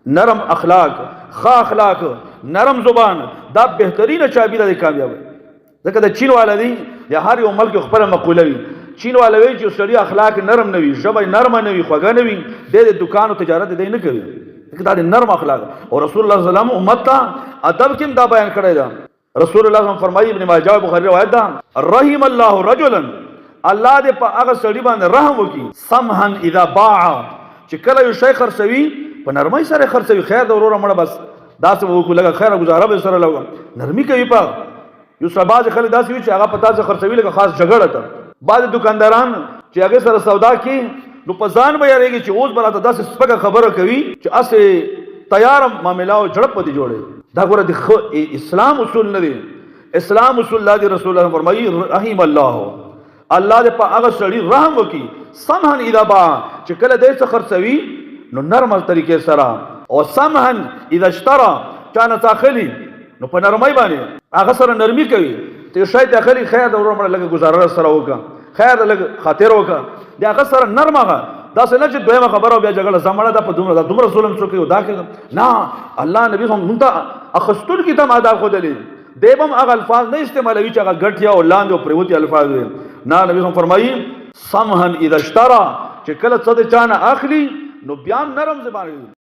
نرم اخلاق، ښه اخلاق، نرم زبان دا بهترینه چابي ده د کامیابی. ځکه د چین والا دی د هر یو ملک خپل مقوله وي. چین والا وی چې سړی اخلاق نرم نه وي، ژبه نرمه نه وي، خوږه نه وي، د دکان او تجارت دی نه کوي. دا د نرم اخلاق او رسول الله صلی الله علیه وسلم امت ته ادب کې دا بیان کړی دا. رسول الله صلی الله علیه وسلم فرمایي، ابن ماجه بخاری روایت ده، رحم الله رجلا، الله دې په هغه سړي باندې رحم وکړي، سمحا اذا باع، چې کله یو شی خرڅوي په نرمۍ سره خرڅوي. خیر د وروره مړه بس داسې وکړو لکه خیره گزاره به سره لګو، نرمي کوي. په یو سبا خلک داسې وي چې هغه په تاسو خرڅوي لکه خاص جګړه ته. بعض دکانداران چې هغه سره سودا کوي نو په ځان به یریږي چې اوس براته داسې سپکه خبره کوي چې اسې تیار معاملې او جړپ پدې جوړي. دا ګوره د اسلام اصول نه دي. اسلام اصول الله دی رسول الله فرمایي رحم الله، الله دې په هغه سړي رحم وکړي، سمحا اذا باع، چې کله دې څه خرڅوي نو نرمه طریقې سره، او سمحا اذا اشترى، چانه تاخلي نو په نرمۍ باندې هغه سره نرمي کوي. ته شاید تاخلي خیر د ورور لګه گزاره سره وکړه، خیر د لګ خاطر وکړه، دا هغه سره نرمه. دا څه نه چې دویمه خبره بیا جګړه زمړه دا په دومره ظلم څوک یو دا کې نه. الله نبی هم مونږ ته اخستون کی ته آداب خو دلی دیبم هغه الفاظ نه استعمالوي چې هغه ګټیا او لاندې او پریوتی الفاظ وي. نه، نبی هم فرمایي سمحا اذا اشترى، چې کله څه د چانه اخلي نو بیا نرم زبان